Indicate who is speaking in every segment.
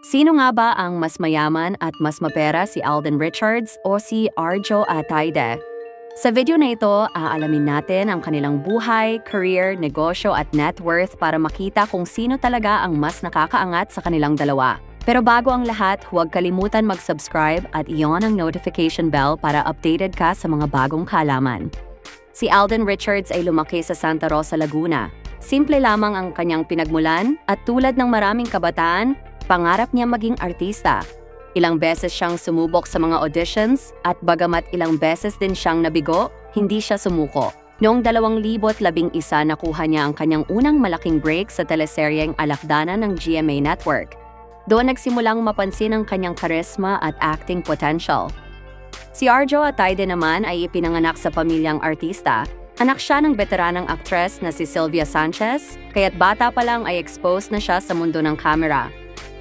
Speaker 1: Sino nga ba ang mas mayaman at mas mapera, si Alden Richards o si Arjo Ataide? Sa video na ito, aalamin natin ang kanilang buhay, career, negosyo at net worth para makita kung sino talaga ang mas nakakaangat sa kanilang dalawa. Pero bago ang lahat, huwag kalimutan mag-subscribe at i-on ang notification bell para updated ka sa mga bagong kaalaman. Si Alden Richards ay lumaki sa Santa Rosa, Laguna. Simple lamang ang kanyang pinagmulan at tulad ng maraming kabataan, pangarap niya maging artista. Ilang beses siyang sumubok sa mga auditions at bagamat ilang beses din siyang nabigo, hindi siya sumuko. Noong 2011 nakuha niya ang kanyang unang malaking break sa teleseryeng Alakdanan ng GMA Network. Doon nagsimulang mapansin ang kanyang karisma at acting potential. Si Arjo Ataide naman ay ipinanganak sa pamilyang artista. Anak siya ng veteranang aktres na si Sylvia Sanchez, kaya't bata pa lang ay exposed na siya sa mundo ng kamera.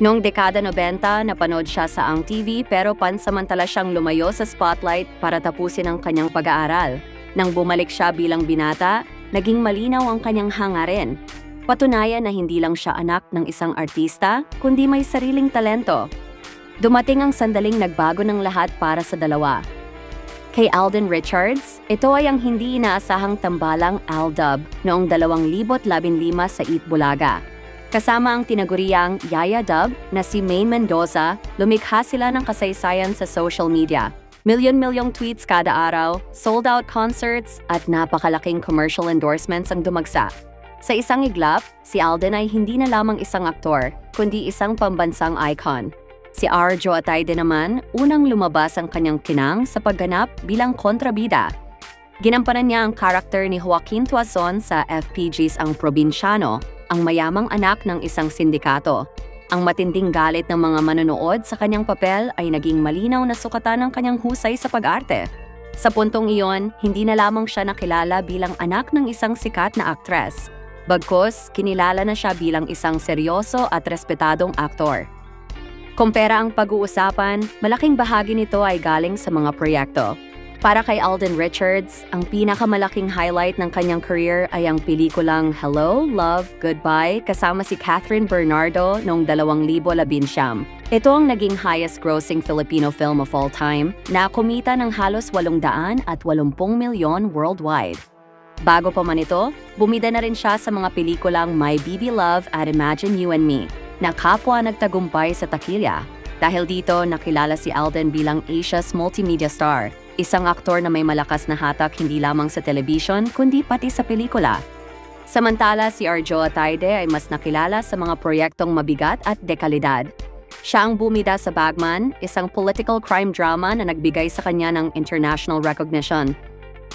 Speaker 1: Noong dekada 90, napanood siya sa Ang TV pero pansamantala siyang lumayo sa spotlight para tapusin ang kanyang pag-aaral. Nang bumalik siya bilang binata, naging malinaw ang kanyang hangarin. Patunayan na hindi lang siya anak ng isang artista, kundi may sariling talento. Dumating ang sandaling nagbago ng lahat para sa dalawa. Kay Alden Richards, ito ay ang hindi inaasahang tambalang Aldub noong 2015 sa Eat Bulaga. Kasama ang tinaguriang Yaya Dub na si Maine Mendoza, lumikha sila ng kasaysayan sa social media. Milyon-milyong tweets kada araw, sold-out concerts at napakalaking commercial endorsements ang dumagsa. Sa isang iglap, si Alden ay hindi na lamang isang aktor, kundi isang pambansang icon. Si Arjo Ataide naman, unang lumabas ang kanyang kinang sa pagganap bilang kontrabida. Ginampanan niya ang karakter ni Joaquin Tuazon sa FPG's Ang Probinsyano, ang mayamang anak ng isang sindikato. Ang matinding galit ng mga manonood sa kanyang papel ay naging malinaw na sukatan ng kanyang husay sa pag-arte. Sa puntong iyon, hindi na lamang siya nakilala bilang anak ng isang sikat na aktres. Bagkus, kinilala na siya bilang isang seryoso at respetadong aktor. Kung pera ang pag-uusapan, malaking bahagi nito ay galing sa mga proyekto. Para kay Alden Richards, ang pinakamalaking highlight ng kanyang career ay ang pelikulang Hello, Love, Goodbye kasama si Catherine Bernardo noong 2019. Ito ang naging highest-grossing Filipino film of all time na kumita ng halos 880 milyon worldwide. Bago pa man ito, bumida na rin siya sa mga pelikulang My BB Love at Imagine You and Me na kapwa nagtagumpay sa takilya. Dahil dito, nakilala si Alden bilang Asia's multimedia star. Isang aktor na may malakas na hatak hindi lamang sa television kundi pati sa pelikula. Samantala, si Arjo Ataide ay mas nakilala sa mga proyektong mabigat at dekalidad. Siya ang bumida sa Bagman, isang political crime drama na nagbigay sa kanya ng international recognition.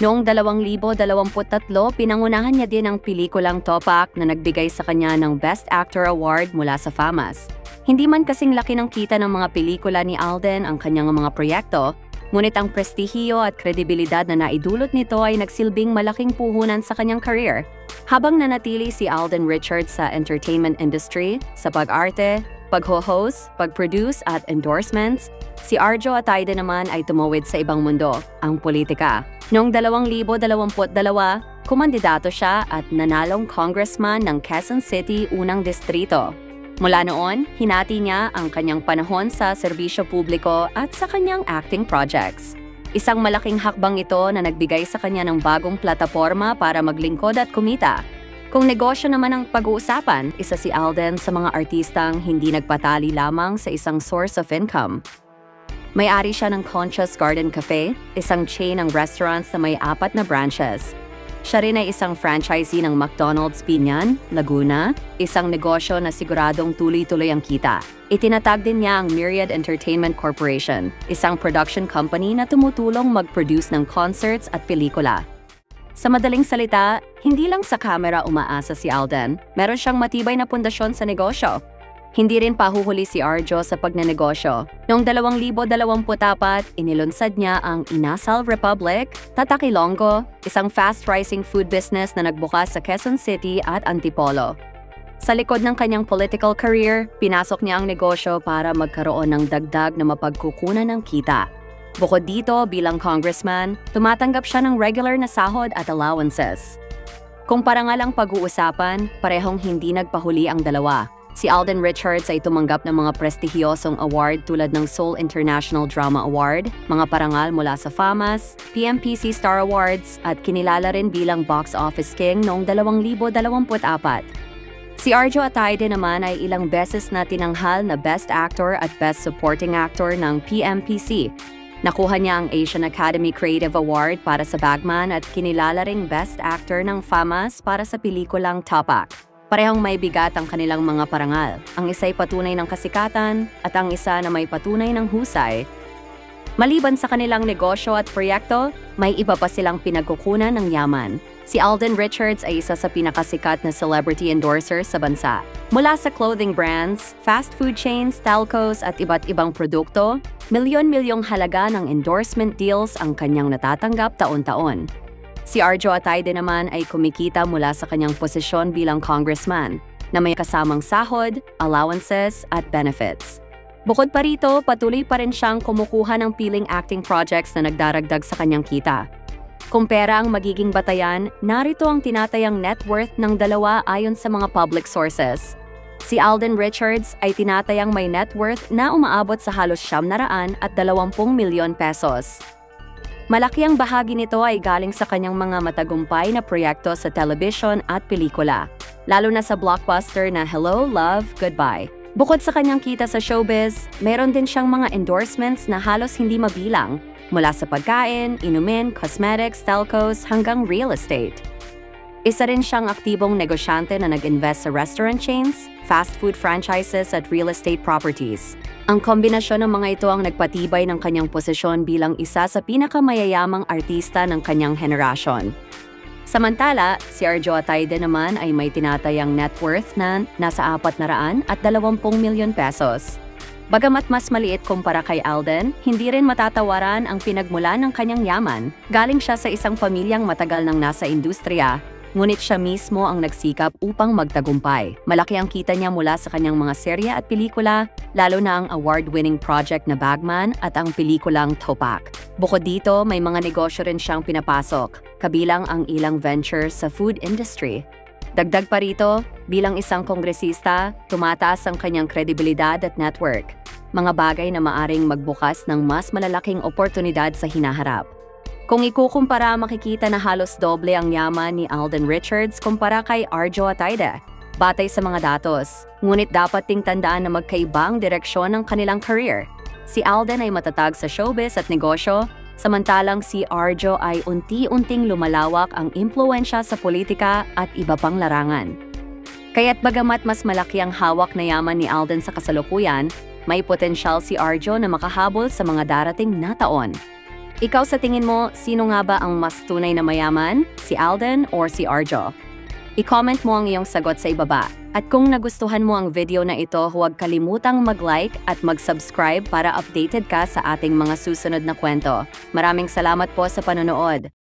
Speaker 1: Noong 2023, pinangunahan niya din ang pelikulang Topak na nagbigay sa kanya ng Best Actor Award mula sa FAMAS. Hindi man kasing laki ng kita ng mga pelikula ni Alden ang kanyang mga proyekto, ngunit ang prestihiyo at kredibilidad na naidulot nito ay nagsilbing malaking puhunan sa kanyang career. Habang nanatili si Alden Richards sa entertainment industry, sa pag-arte, pag-host, pag-produce at endorsements, si Arjo Ataide naman ay tumawid sa ibang mundo, ang politika. Noong 2022, kumandidato siya at nanalong congressman ng Quezon City, unang distrito. Mula noon, hinati niya ang kanyang panahon sa serbisyo publiko at sa kanyang acting projects. Isang malaking hakbang ito na nagbigay sa kanya ng bagong plataporma para maglingkod at kumita. Kung negosyo naman ang pag-uusapan, isa si Alden sa mga artistang hindi nagpatali lamang sa isang source of income. May-ari siya ng Concha's Garden Cafe, isang chain ng restaurants na may 4 na branches. Siya rin ay isang franchisee ng McDonald's Binyan, Laguna, isang negosyo na siguradong tuloy-tuloy ang kita. Itinatag din niya ang Myriad Entertainment Corporation, isang production company na tumutulong mag-produce ng concerts at pelikula. Sa madaling salita, hindi lang sa kamera umaasa si Alden, meron siyang matibay na pundasyon sa negosyo. Hindi rin pahuhuli si Arjo sa pagnenegosyo. Noong 2024, inilunsad niya ang Inasal Republic, Tatak Ilonggo, isang fast-rising food business na nagbukas sa Quezon City at Antipolo. Sa likod ng kanyang political career, pinasok niya ang negosyo para magkaroon ng dagdag na mapagkukunan ng kita. Bukod dito, bilang congressman, tumatanggap siya ng regular na sahod at allowances. Kung parangal ang pag-uusapan, parehong hindi nagpahuli ang dalawa. Si Alden Richards ay tumanggap ng mga prestihiyosong award tulad ng Seoul International Drama Award, mga parangal mula sa FAMAS, PMPC Star Awards at kinilala rin bilang Box Office King noong 2024. Si Arjo Ataide naman ay ilang beses na tinanghal na Best Actor at Best Supporting Actor ng PMPC. Nakuha niya ang Asian Academy Creative Award para sa Bagman at kinilala ring Best Actor ng FAMAS para sa pelikulang Tapak. Parehong may bigat ang kanilang mga parangal. Ang isa ay patunay ng kasikatan at ang isa na may patunay ng husay. Maliban sa kanilang negosyo at proyekto, may iba pa silang pinagkukunan ng yaman. Si Alden Richards ay isa sa pinakasikat na celebrity endorser sa bansa. Mula sa clothing brands, fast food chains, telcos at iba't ibang produkto, milyon-milyong halaga ng endorsement deals ang kanyang natatanggap taon-taon. Si Arjo Ataide naman ay kumikita mula sa kanyang posisyon bilang congressman na may kasamang sahod, allowances at benefits. Bukod pa rito, patuloy pa rin siyang kumukuha ng piling acting projects na nagdaragdag sa kanyang kita. Kung pera ang magiging batayan, narito ang tinatayang net worth ng dalawa ayon sa mga public sources. Si Alden Richards ay tinatayang may net worth na umaabot sa halos 720 milyon pesos. Malaki ang bahagi nito ay galing sa kanyang mga matagumpay na proyekto sa television at pelikula, lalo na sa blockbuster na Hello, Love, Goodbye. Bukod sa kanyang kita sa showbiz, meron din siyang mga endorsements na halos hindi mabilang, mula sa pagkain, inumin, cosmetics, telcos hanggang real estate. Isa rin siyang aktibong negosyante na nag-invest sa restaurant chains, fast food franchises at real estate properties. Ang kombinasyon ng mga ito ang nagpatibay ng kanyang posisyon bilang isa sa pinakamayayamang artista ng kanyang henerasyon. Samantala, si Arjo Ataide naman ay may tinatayang net worth na nasa 420 milyon pesos. Bagamat mas maliit kumpara kay Alden, hindi rin matatawaran ang pinagmulan ng kanyang yaman. Galing siya sa isang pamilyang matagal nang nasa industriya, ngunit siya mismo ang nagsikap upang magtagumpay. Malaki ang kita niya mula sa kanyang mga serye at pelikula, lalo na ang award-winning project na Bagman at ang pelikulang Tapak. Bukod dito, may mga negosyo rin siyang pinapasok, kabilang ang ilang ventures sa food industry. Dagdag pa rito, bilang isang kongresista, tumataas ang kanyang kredibilidad at network, mga bagay na maaring magbukas ng mas malalaking oportunidad sa hinaharap. Kung ikukumpara, makikita na halos doble ang yaman ni Alden Richards kumpara kay Arjo Ataide, batay sa mga datos. Ngunit dapat ding tandaan na magkaiba ang direksyon ng kanilang career. Si Alden ay matatag sa showbiz at negosyo, samantalang si Arjo ay unti-unting lumalawak ang impluwensya sa politika at iba pang larangan. Kaya't bagamat mas malaki ang hawak na yaman ni Alden sa kasalukuyan, may potensyal si Arjo na makahabol sa mga darating na taon. Ikaw sa tingin mo, sino nga ba ang mas tunay na mayaman? Si Alden or si Arjo? I-comment mo ang iyong sagot sa ibaba. At kung nagustuhan mo ang video na ito, huwag kalimutang mag-like at mag-subscribe para updated ka sa ating mga susunod na kwento. Maraming salamat po sa panonood.